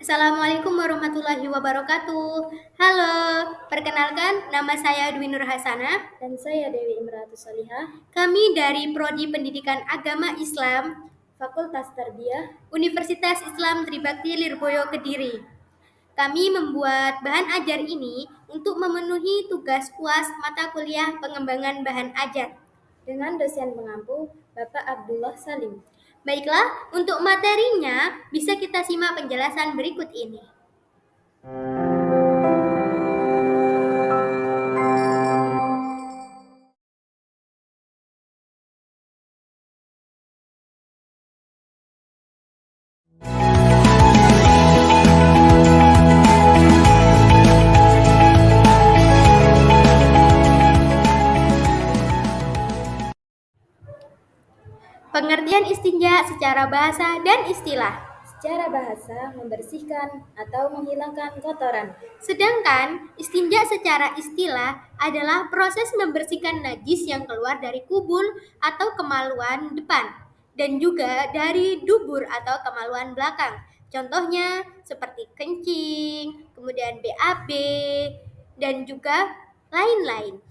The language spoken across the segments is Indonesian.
Assalamualaikum warahmatullahi wabarakatuh. Halo, perkenalkan nama saya Dwi Nur Hasanah. Dan saya Dewi Imratus Salihah, Kami dari Prodi Pendidikan Agama Islam, Fakultas Tarbiyah. Universitas Islam Tribakti Lirboyo Kediri. Kami membuat bahan ajar ini untuk memenuhi tugas UAS mata kuliah pengembangan bahan ajar. Dengan dosen pengampu Bapak Abdullah Salim. Baiklah, untuk materinya bisa kita simak penjelasan berikut ini. Pengertian istinja secara bahasa dan istilah. Secara bahasa, membersihkan atau menghilangkan kotoran. Sedangkan istinja secara istilah adalah proses membersihkan najis yang keluar dari kubul atau kemaluan depan dan juga dari dubur atau kemaluan belakang. Contohnya seperti kencing, kemudian BAB, dan juga lain-lain.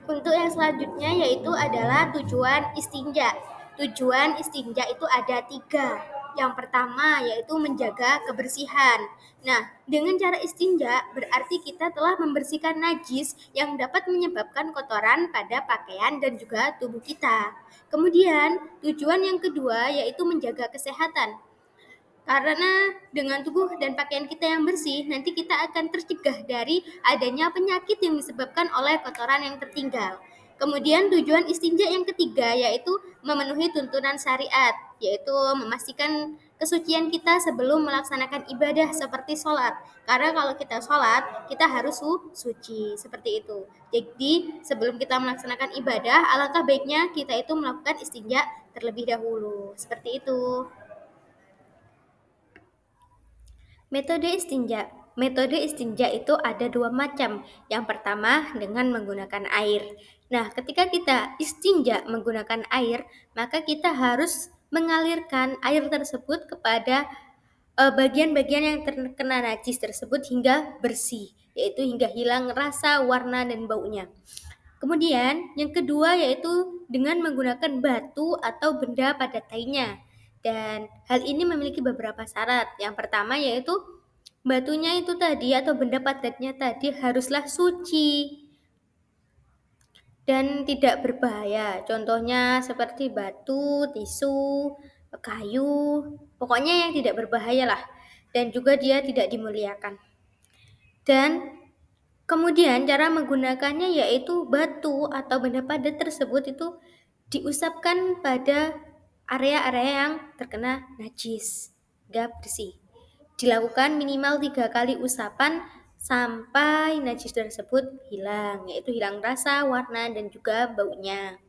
Untuk yang selanjutnya yaitu adalah tujuan istinja. Tujuan istinja itu ada 3. Yang pertama yaitu menjaga kebersihan. Nah, dengan cara istinja berarti kita telah membersihkan najis yang dapat menyebabkan kotoran pada pakaian dan juga tubuh kita. Kemudian, tujuan yang kedua yaitu menjaga kesehatan. Karena dengan tubuh dan pakaian kita yang bersih, nanti kita akan tercegah dari adanya penyakit yang disebabkan oleh kotoran yang tertinggal. Kemudian tujuan istinja yang ketiga yaitu memenuhi tuntunan syariat, yaitu memastikan kesucian kita sebelum melaksanakan ibadah seperti sholat. Karena kalau kita sholat, kita harus suci, seperti itu. Jadi sebelum kita melaksanakan ibadah, alangkah baiknya kita itu melakukan istinja terlebih dahulu, seperti itu. Metode istinja. Metode istinja itu ada 2 macam. Yang pertama dengan menggunakan air. Nah, ketika kita istinja menggunakan air, maka kita harus mengalirkan air tersebut kepada bagian-bagian yang terkena najis tersebut hingga bersih, yaitu hingga hilang rasa, warna, dan baunya. Kemudian, yang kedua yaitu dengan menggunakan batu atau benda padat lainnya. Dan hal ini memiliki beberapa syarat. Yang pertama yaitu batunya itu tadi atau benda padatnya tadi haruslah suci dan tidak berbahaya. Contohnya seperti batu, tisu, kayu, pokoknya yang tidak berbahaya lah. Dan juga dia tidak dimuliakan. Dan kemudian cara menggunakannya yaitu batu atau benda padat tersebut itu diusapkan pada area-area yang terkena najis, hingga bersih. Dilakukan minimal 3 kali usapan sampai najis tersebut hilang, yaitu hilang rasa, warna, dan juga baunya.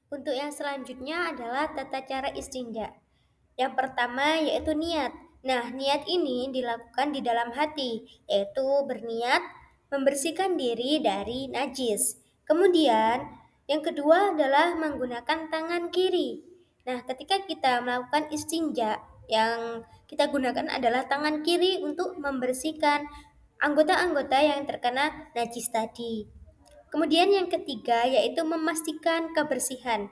Untuk yang selanjutnya adalah tata cara istinja. Yang pertama yaitu niat. Nah, niat ini dilakukan di dalam hati, yaitu berniat membersihkan diri dari najis. Kemudian, yang kedua adalah menggunakan tangan kiri. Nah, ketika kita melakukan istinja, yang kita gunakan adalah tangan kiri untuk membersihkan anggota-anggota yang terkena najis tadi. Kemudian yang ketiga yaitu memastikan kebersihan.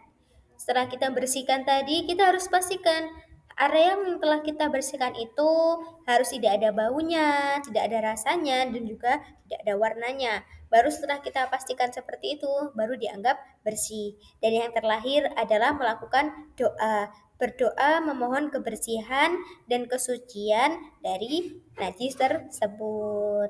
Setelah kita bersihkan tadi, kita harus pastikan area yang telah kita bersihkan itu harus tidak ada baunya, tidak ada rasanya, dan juga tidak ada warnanya. Baru setelah kita pastikan seperti itu, baru dianggap bersih. Dan yang terlahir adalah melakukan doa. Berdoa memohon kebersihan dan kesucian dari najis tersebut.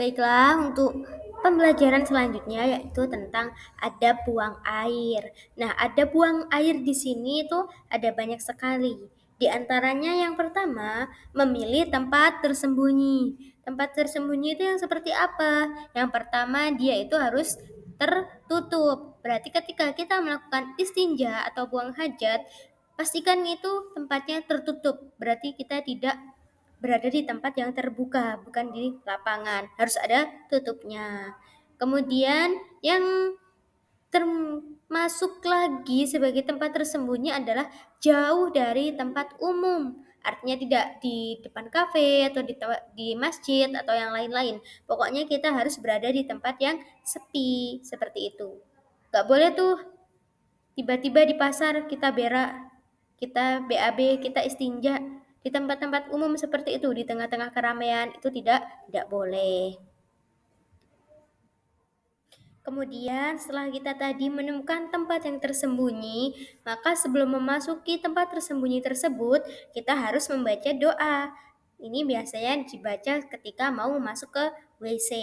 Baiklah, untuk pembelajaran selanjutnya yaitu tentang adab buang air. Nah, adab buang air di sini itu ada banyak sekali. Di antaranya yang pertama, memilih tempat tersembunyi. Tempat tersembunyi itu yang seperti apa? Yang pertama, dia itu harus tertutup. Berarti ketika kita melakukan istinja atau buang hajat, pastikan itu tempatnya tertutup. Berarti kita tidak berada di tempat yang terbuka, bukan di lapangan. Harus ada tutupnya. Kemudian yang termasuk lagi sebagai tempat tersembunyi adalah jauh dari tempat umum. Artinya tidak di depan kafe atau di masjid atau yang lain-lain. Pokoknya kita harus berada di tempat yang sepi, seperti itu. Gak boleh tuh tiba-tiba di pasar kita berak, kita BAB, kita istinja di tempat-tempat umum seperti itu, di tengah-tengah keramaian itu tidak boleh. Kemudian setelah kita tadi menemukan tempat yang tersembunyi, maka sebelum memasuki tempat tersembunyi tersebut, kita harus membaca doa. Ini biasanya dibaca ketika mau masuk ke WC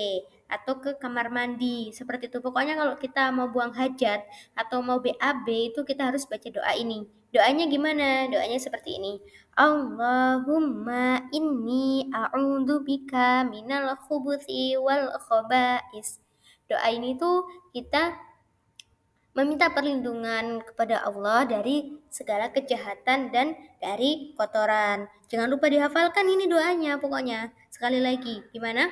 atau ke kamar mandi, seperti itu. Pokoknya kalau kita mau buang hajat atau mau BAB itu kita harus baca doa ini. Doanya gimana? Doanya seperti ini. Allahumma inni a'udzubika minal khubuthi wal khaba'is. Doa ini tuh kita meminta perlindungan kepada Allah dari segala kejahatan dan dari kotoran. Jangan lupa dihafalkan ini doanya pokoknya. Sekali lagi, gimana?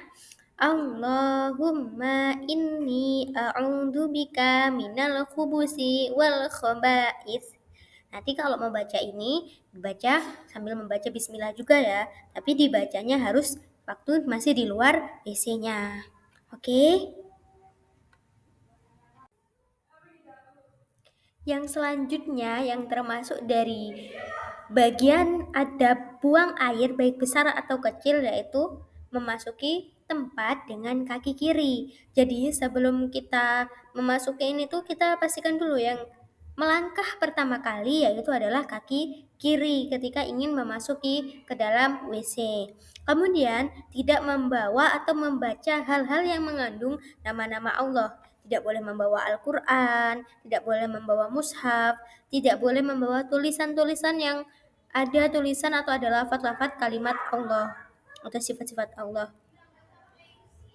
Allahumma inni a'udzubika minal khubusi wal khaba'is. Nanti kalau mau baca ini, dibaca sambil membaca bismillah juga ya. Tapi dibacanya harus waktu masih di luar WC-nya. Oke? Yang selanjutnya yang termasuk dari bagian adab buang air baik besar atau kecil yaitu memasuki tempat dengan kaki kiri. Jadi sebelum kita memasuki ini tuh kita pastikan dulu yang melangkah pertama kali yaitu adalah kaki kiri ketika ingin memasuki ke dalam WC. Kemudian tidak membawa atau membaca hal-hal yang mengandung nama-nama Allah. Tidak boleh membawa Al-Quran, tidak boleh membawa mushaf, tidak boleh membawa tulisan-tulisan yang ada tulisan atau ada lafaz-lafaz kalimat Allah atau sifat-sifat Allah.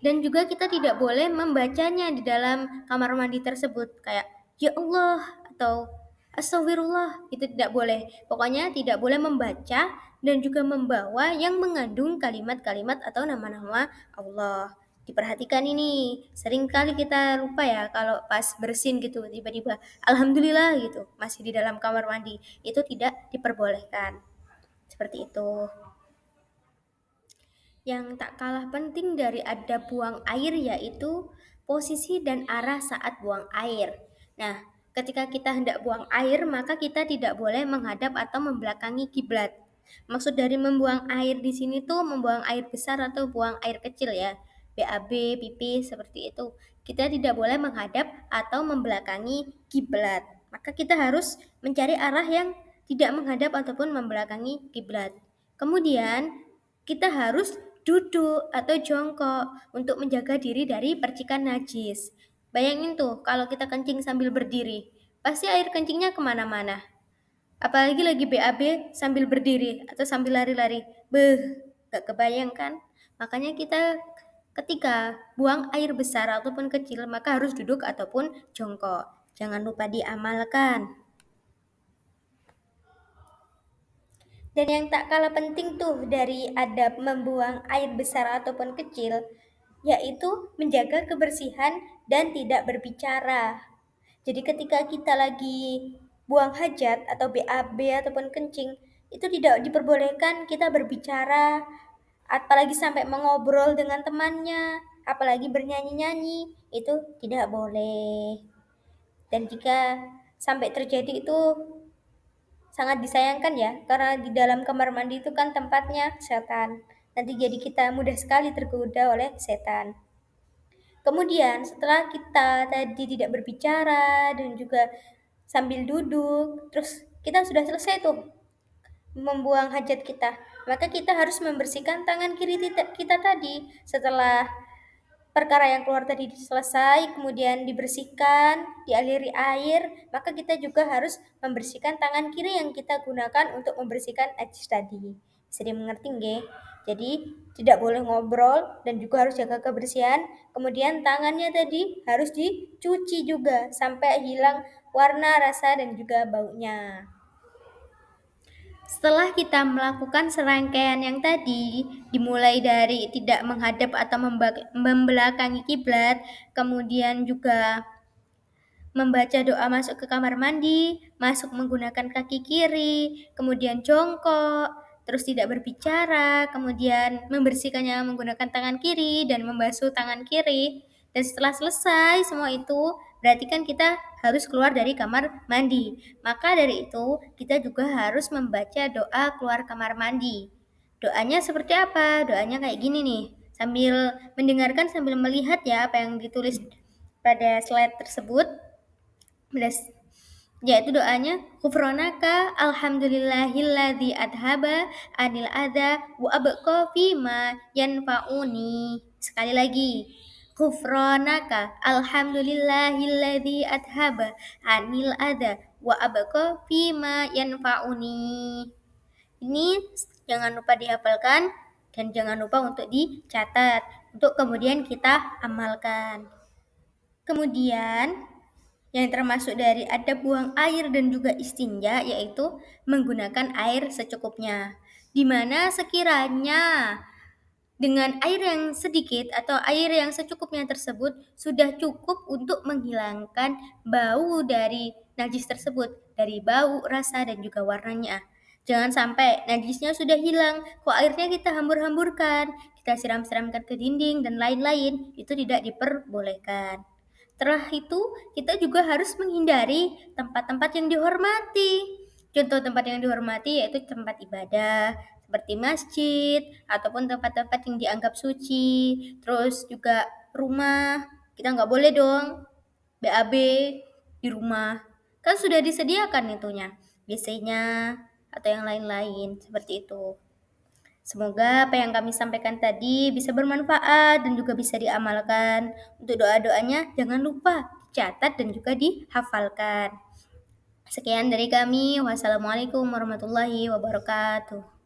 Dan juga kita tidak boleh membacanya di dalam kamar mandi tersebut kayak ya Allah atau astagfirullah, itu tidak boleh. Pokoknya tidak boleh membaca dan juga membawa yang mengandung kalimat-kalimat atau nama-nama Allah. Diperhatikan ini, sering kali kita lupa ya kalau pas bersin gitu tiba-tiba alhamdulillah gitu masih di dalam kamar mandi. Itu tidak diperbolehkan. Seperti itu. Yang tak kalah penting dari adab buang air yaitu posisi dan arah saat buang air. Nah, ketika kita hendak buang air, maka kita tidak boleh menghadap atau membelakangi kiblat. Maksud dari membuang air di sini tuh membuang air besar atau buang air kecil ya. BAB, pipis seperti itu. Kita tidak boleh menghadap atau membelakangi kiblat. Maka kita harus mencari arah yang tidak menghadap ataupun membelakangi kiblat. Kemudian kita harus duduk atau jongkok untuk menjaga diri dari percikan najis. Bayangin tuh kalau kita kencing sambil berdiri, pasti air kencingnya kemana-mana. Apalagi lagi BAB sambil berdiri atau sambil lari-lari. Gak kebayang kan? Makanya kita ketika buang air besar ataupun kecil maka harus duduk ataupun jongkok. Jangan lupa diamalkan. Dan yang tak kalah penting tuh dari adab membuang air besar ataupun kecil, yaitu menjaga kebersihan dan tidak berbicara. Jadi ketika kita lagi buang hajat atau BAB ataupun kencing, itu tidak diperbolehkan kita berbicara, apalagi sampai mengobrol dengan temannya, apalagi bernyanyi-nyanyi, itu tidak boleh. Dan jika sampai terjadi itu sangat disayangkan ya, karena di dalam kamar mandi itu kan tempatnya setan. Nanti jadi kita mudah sekali tergoda oleh setan. Kemudian setelah kita tadi tidak berbicara dan juga sambil duduk, terus kita sudah selesai tuh membuang hajat kita. Maka kita harus membersihkan tangan kiri kita tadi. Setelah perkara yang keluar tadi selesai, kemudian dibersihkan, dialiri air, maka kita juga harus membersihkan tangan kiri yang kita gunakan untuk membersihkan najis tadi. Bisa dimengerti nggih? Jadi tidak boleh ngobrol dan juga harus jaga kebersihan. Kemudian tangannya tadi harus dicuci juga sampai hilang warna, rasa dan juga baunya. Setelah kita melakukan serangkaian yang tadi, dimulai dari tidak menghadap atau membelakangi kiblat, kemudian juga membaca doa masuk ke kamar mandi, masuk menggunakan kaki kiri, kemudian jongkok, terus tidak berbicara, kemudian membersihkannya menggunakan tangan kiri dan membasuh tangan kiri. Dan setelah selesai semua itu, berarti kan kita harus keluar dari kamar mandi. Maka dari itu, kita juga harus membaca doa keluar kamar mandi. Doanya seperti apa? Doanya kayak gini nih. Sambil mendengarkan, sambil melihat ya apa yang ditulis pada slide tersebut. Yaitu doanya ghufranaka alhamdulillahilladzi adhaba anil adza wa abqa fima yanfa'uni. Sekali lagi. Ghufranaka alhamdulillahilladzi adhaba anil adza wa abqa fima yanfa'uni. Ini jangan lupa dihafalkan dan jangan lupa untuk dicatat untuk kemudian kita amalkan. Kemudian yang termasuk dari adab buang air dan juga istinja yaitu menggunakan air secukupnya. Di mana sekiranya dengan air yang sedikit atau air yang secukupnya tersebut sudah cukup untuk menghilangkan bau dari najis tersebut, dari bau, rasa, dan juga warnanya. Jangan sampai najisnya sudah hilang, kok airnya kita hambur-hamburkan, kita siram-siramkan ke dinding dan lain-lain, itu tidak diperbolehkan. Setelah itu, kita juga harus menghindari tempat-tempat yang dihormati. Contoh tempat yang dihormati yaitu tempat ibadah, seperti masjid, ataupun tempat-tempat yang dianggap suci. Terus juga rumah, kita nggak boleh dong BAB di rumah. Kan sudah disediakan itunya, WC-nya, atau yang lain-lain, seperti itu. Semoga apa yang kami sampaikan tadi bisa bermanfaat dan juga bisa diamalkan. Untuk doa-doanya jangan lupa dicatat dan juga dihafalkan. Sekian dari kami. Wassalamualaikum warahmatullahi wabarakatuh.